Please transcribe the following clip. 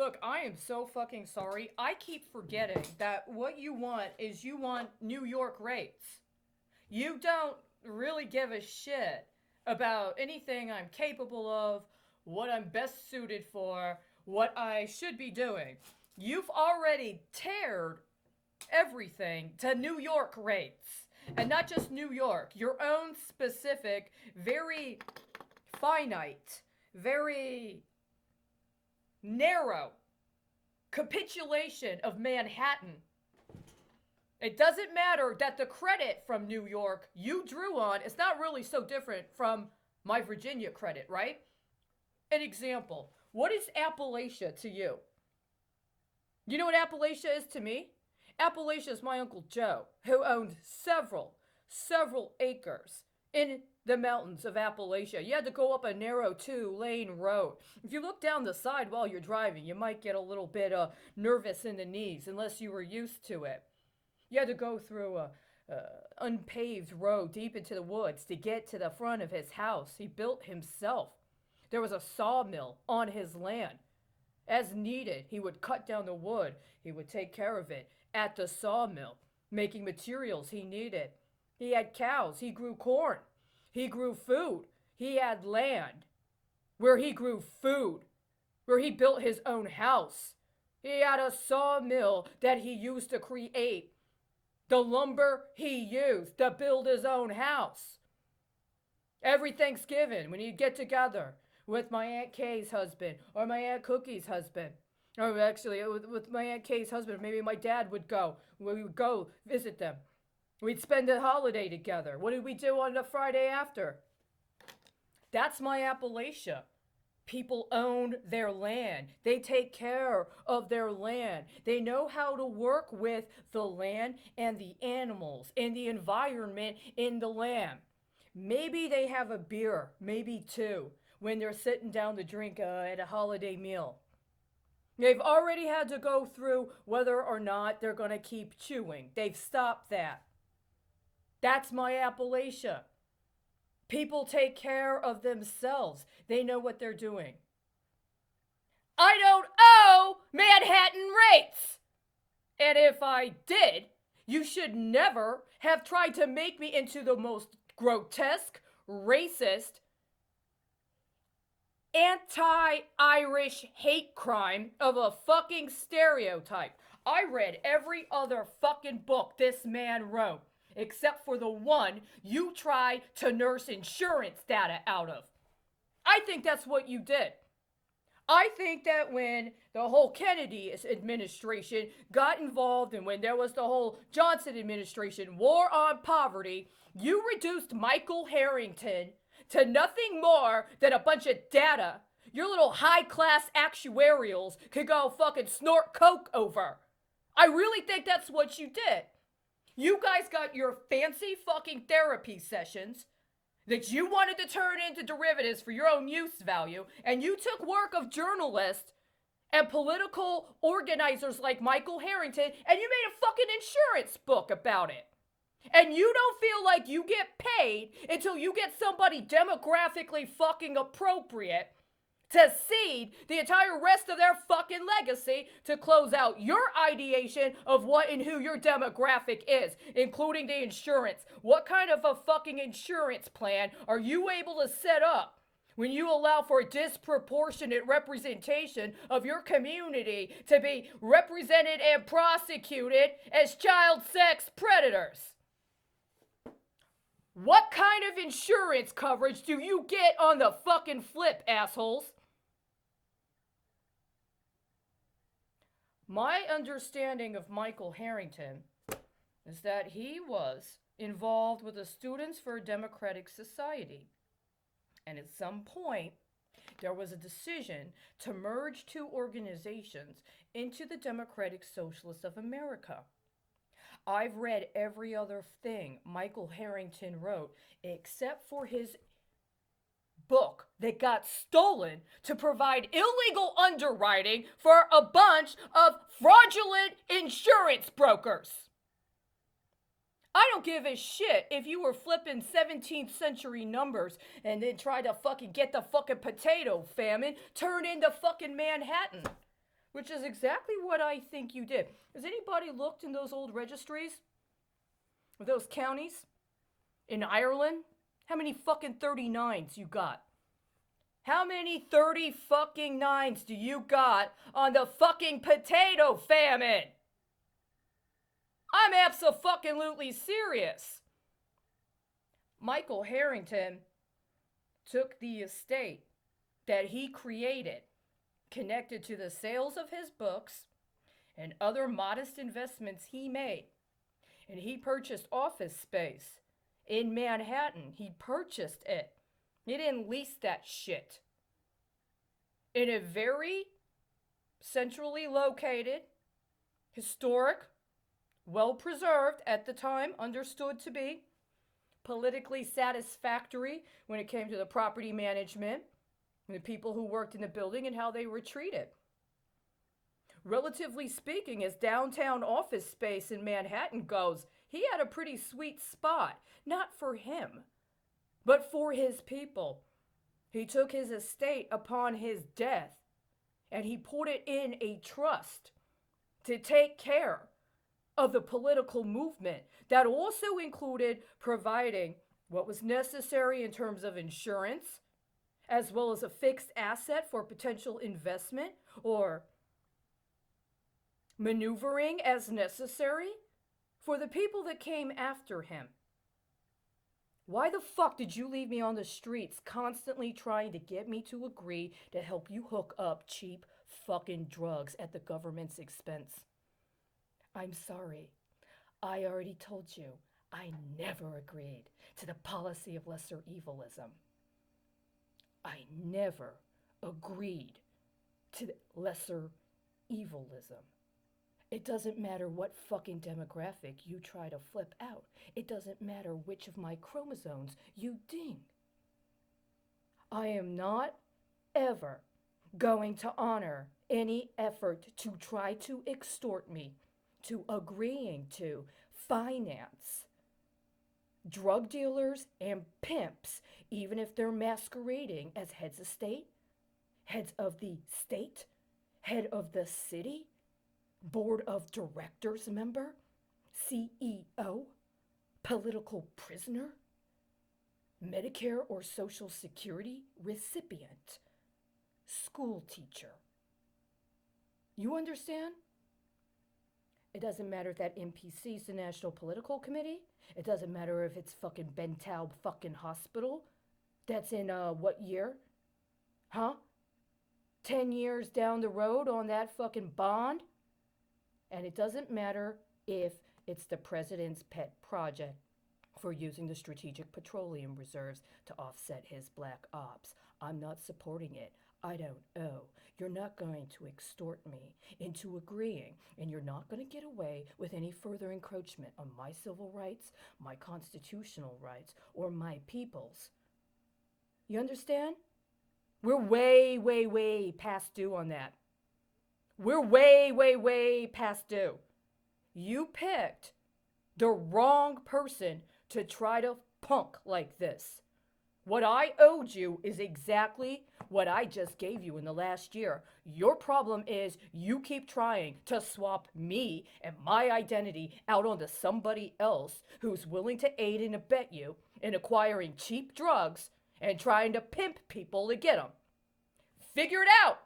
Look, I am so fucking sorry. I keep forgetting that what you want is you want New York rates. You don't really give a shit about anything I'm capable of, what I'm best suited for, what I should be doing. You've already teared everything to New York rates. And not just New York, your own specific, very finite, very narrow capitulation of Manhattan. It doesn't matter that the credit from New York you drew on is not really so different from my Virginia credit, right? An example. What is Appalachia to you? You know what Appalachia is to me? Appalachia is my Uncle Joe, who owned several acres in the mountains of Appalachia. You had to go up a narrow 2-lane road. If you look down the side while you're driving, you might get a little bit nervous in the knees unless you were used to it. You had to go through a unpaved road deep into the woods to get to the front of his house. He built himself. There was a sawmill on his land. As needed, he would cut down the wood. He would take care of it at the sawmill, making materials he needed. He had cows. He grew corn. He grew food. He had land where he grew food, where he built his own house. He had a sawmill that he used to create the lumber he used to build his own house. Every Thanksgiving, when he'd get together with my Aunt Kay's husband or my Aunt Cookie's husband, or actually with my Aunt Kay's husband, maybe my dad would go. We would go visit them. We'd spend the holiday together. What did we do on the Friday after? That's my Appalachia. People own their land. They take care of their land. They know how to work with the land and the animals and the environment in the land. Maybe they have a beer, maybe two, when they're sitting down to drink at a holiday meal. They've already had to go through whether or not they're going to keep chewing. They've stopped that. That's my Appalachia. People take care of themselves. They know what they're doing. I don't owe Manhattan rates. And if I did, you should never have tried to make me into the most grotesque, racist, anti-Irish hate crime of a fucking stereotype. I read every other fucking book this man wrote, except for the one you tried to nurse insurance data out of. I think that's what you did. I think that when the whole Kennedy administration got involved and when there was the whole Johnson administration war on poverty, you reduced Michael Harrington to nothing more than a bunch of data your little high-class actuarials could go fucking snort coke over. I really think that's what you did. You guys got your fancy fucking therapy sessions that you wanted to turn into derivatives for your own use value, and you took work of journalists and political organizers like Michael Harrington, and you made a fucking insurance book about it. And you don't feel like you get paid until you get somebody demographically fucking appropriate to seed the entire rest of their fucking legacy to close out your ideation of what and who your demographic is, including the insurance. What kind of a fucking insurance plan are you able to set up when you allow for disproportionate representation of your community to be represented and prosecuted as child sex predators? What kind of insurance coverage do you get on the fucking flip, assholes? My understanding of Michael Harrington is that he was involved with the Students for a Democratic Society. And at some point, there was a decision to merge two organizations into the Democratic Socialists of America. I've read every other thing Michael Harrington wrote except for his book that got stolen to provide illegal underwriting for a bunch of fraudulent insurance brokers. I don't give a shit if you were flipping 17th century numbers and then try to fucking get the fucking potato famine turned into fucking Manhattan. which is exactly what I think you did. Has anybody looked in those old registries of those counties in Ireland? How many fucking 39s you got? How many 30 fucking nines do you got on the fucking potato famine? I'm abso-fucking-lutely serious. Michael Harrington took the estate that he created, connected to the sales of his books and other modest investments he made, and he purchased office space in Manhattan. He purchased it. He didn't lease that shit. In a very centrally located, historic, well-preserved at the time, understood to be, politically satisfactory when it came to the property management and the people who worked in the building and how they were treated. Relatively speaking, as downtown office space in Manhattan goes, he had a pretty sweet spot. Not for him, but for his people. He took his estate upon his death and he put it in a trust to take care of the political movement that also included providing what was necessary in terms of insurance, as well as a fixed asset for potential investment or maneuvering as necessary for the people that came after him. Why the fuck did you leave me on the streets constantly trying to get me to agree to help you hook up cheap fucking drugs at the government's expense? I'm sorry. I already told you I never agreed to the policy of lesser evilism. I never agreed to lesser evilism. It doesn't matter what fucking demographic you try to flip out. It doesn't matter which of my chromosomes you ding. I am not ever going to honor any effort to try to extort me to agreeing to finance drug dealers and pimps, even if they're masquerading as heads of state, heads of the state, head of the city, board of directors member, CEO, political prisoner, Medicare or Social Security recipient, school teacher. You understand? It doesn't matter if that NPC is the National Political Committee. It doesn't matter if it's fucking Ben Taub fucking hospital. That's in what year? Huh? 10 years down the road on that fucking bond? And it doesn't matter if it's the president's pet project for using the strategic petroleum reserves to offset his black ops. I'm not supporting it. I don't owe. You're not going to extort me into agreeing, and you're not going to get away with any further encroachment on my civil rights, my constitutional rights, or my people's. You understand? We're way, way, way past due on that. We're way, way, way past due. You picked the wrong person to try to punk like this. What I owed you is exactly what I just gave you in the last year. Your problem is you keep trying to swap me and my identity out onto somebody else who's willing to aid and abet you in acquiring cheap drugs and trying to pimp people to get them. Figure it out!